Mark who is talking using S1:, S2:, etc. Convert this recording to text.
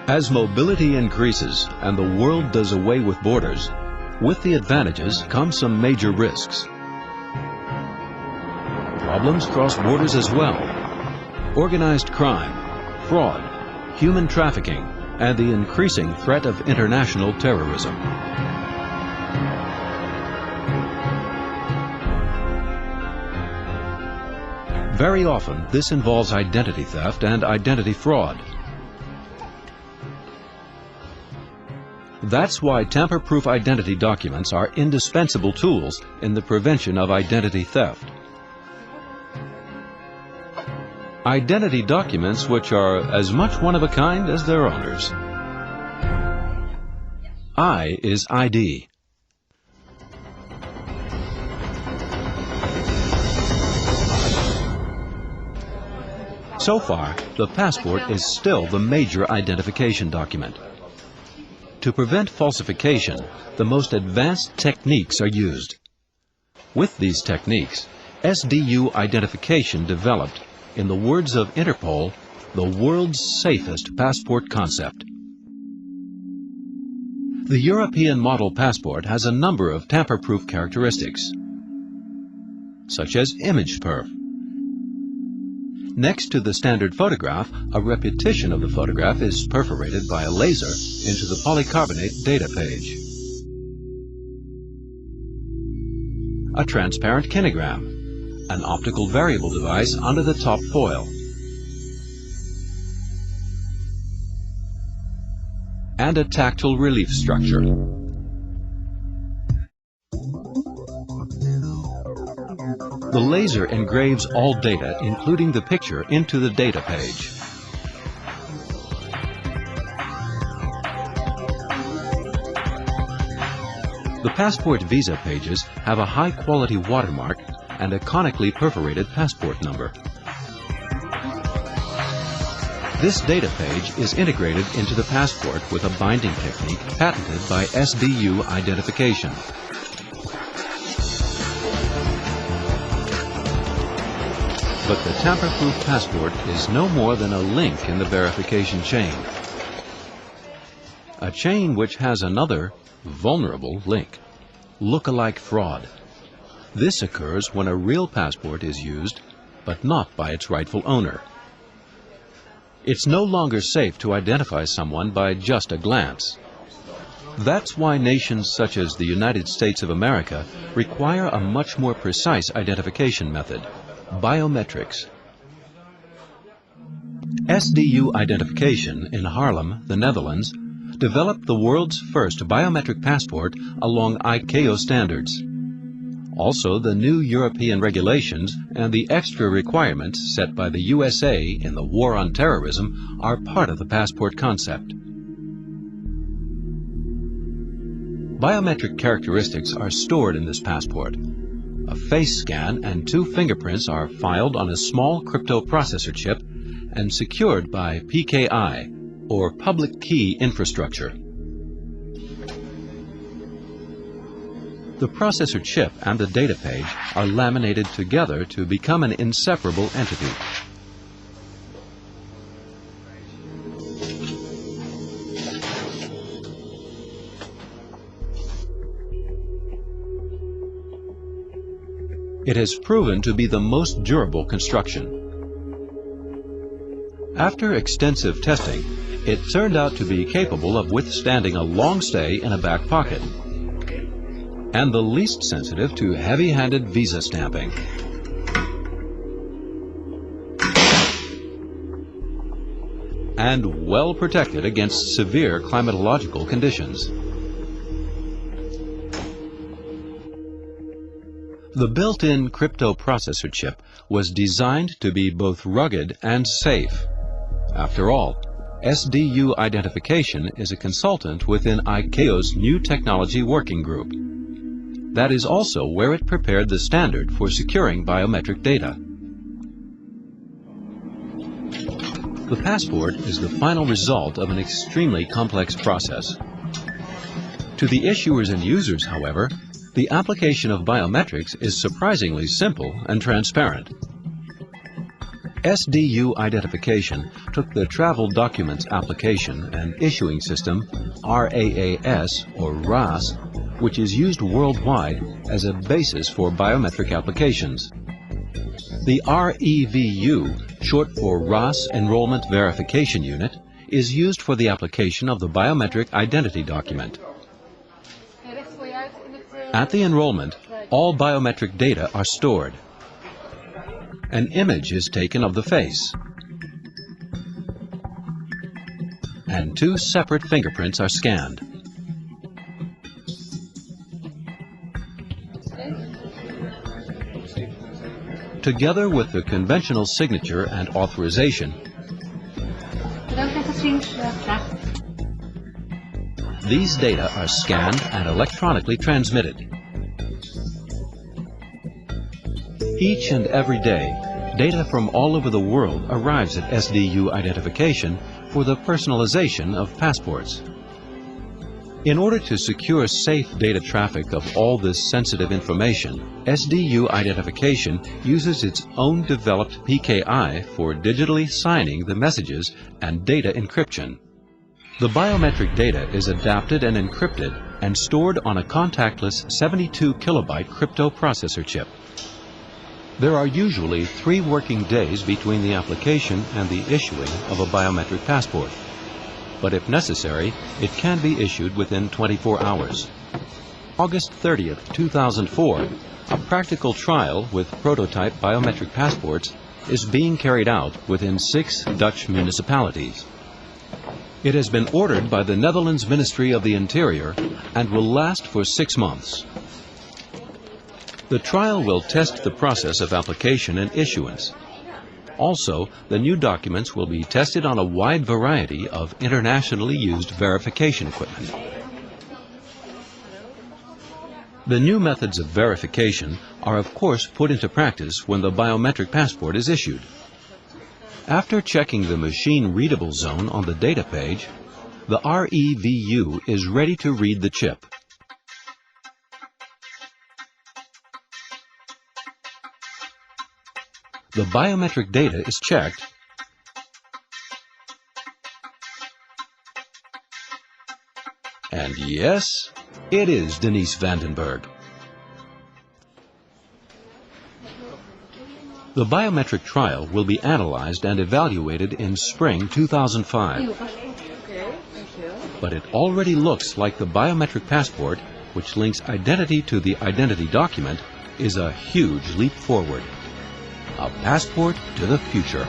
S1: As mobility increases and the world does away with borders, with the advantages come some major risks. Problems cross borders as well. Organized crime, fraud, human trafficking, and the increasing threat of international terrorism. Very often, this involves identity theft and identity fraud. That's why tamper-proof identity documents are indispensable tools in the prevention of identity theft. Identity documents which are as much one of a kind as their owners. I is ID. So far, the passport is still the major identification document. To prevent falsification, the most advanced techniques are used. With these techniques, SDU identification developed, in the words of Interpol, the world's safest passport concept. The European model passport has a number of tamper-proof characteristics, such as image perf. Next to the standard photograph, a repetition of the photograph is perforated by a laser into the polycarbonate data page. A transparent kinogram, an optical variable device under the top foil. And a tactile relief structure. The laser engraves all data, including the picture, into the data page. The passport visa pages have a high-quality watermark and a conically perforated passport number. This data page is integrated into the passport with a binding technique patented by SDU identification. But the tamper-proof passport is no more than a link in the verification chain. A chain which has another, vulnerable link, look-alike fraud. This occurs when a real passport is used, but not by its rightful owner. It's no longer safe to identify someone by just a glance. That's why nations such as the United States of America require a much more precise identification method. Biometrics. SDU identification in Haarlem, the Netherlands, developed the world's first biometric passport along ICAO standards. Also, the new European regulations and the extra requirements set by the USA in the war on terrorism are part of the passport concept. Biometric characteristics are stored in this passport. A face scan and 2 fingerprints are filed on a small crypto processor chip and secured by PKI, or public key infrastructure. The processor chip and the data page are laminated together to become an inseparable entity. It has proven to be the most durable construction. After extensive testing, it turned out to be capable of withstanding a long stay in a back pocket, and the least sensitive to heavy-handed visa stamping. And well protected against severe climatological conditions. The built-in crypto processor chip was designed to be both rugged and safe. After all, SDU identification is a consultant within ICAO's New Technology Working Group. That is also where it prepared the standard for securing biometric data. The passport is the final result of an extremely complex process. To the issuers and users, however, the application of biometrics is surprisingly simple and transparent. SDU identification took the Travel Documents Application and Issuing System, RAAS or RAS, which is used worldwide as a basis for biometric applications. The REVU, short for RAS Enrollment Verification Unit, is used for the application of the biometric identity document. At the enrollment, all biometric data are stored. An image is taken of the face, and 2 separate fingerprints are scanned. Together with the conventional signature and authorization, these data are scanned and electronically transmitted. Each and every day, data from all over the world arrives at SDU identification for the personalization of passports. In order to secure safe data traffic of all this sensitive information, SDU identification uses its own developed PKI for digitally signing the messages and data encryption. The biometric data is adapted and encrypted and stored on a contactless 72 kilobyte crypto processor chip. There are usually 3 working days between the application and the issuing of a biometric passport, but if necessary, it can be issued within 24 hours. August 30th, 2004, a practical trial with prototype biometric passports is being carried out within 6 Dutch municipalities. It has been ordered by the Netherlands Ministry of the Interior and will last for 6 months. The trial will test the process of application and issuance. Also, the new documents will be tested on a wide variety of internationally used verification equipment. The new methods of verification are of course put into practice when the biometric passport is issued. After checking the machine-readable zone on the data page, the REVU is ready to read the chip. The biometric data is checked, and yes, it is Denise Vandenberg. The biometric trial will be analyzed and evaluated in spring 2005. But it already looks like the biometric passport, which links identity to the identity document, is a huge leap forward. A passport to the future.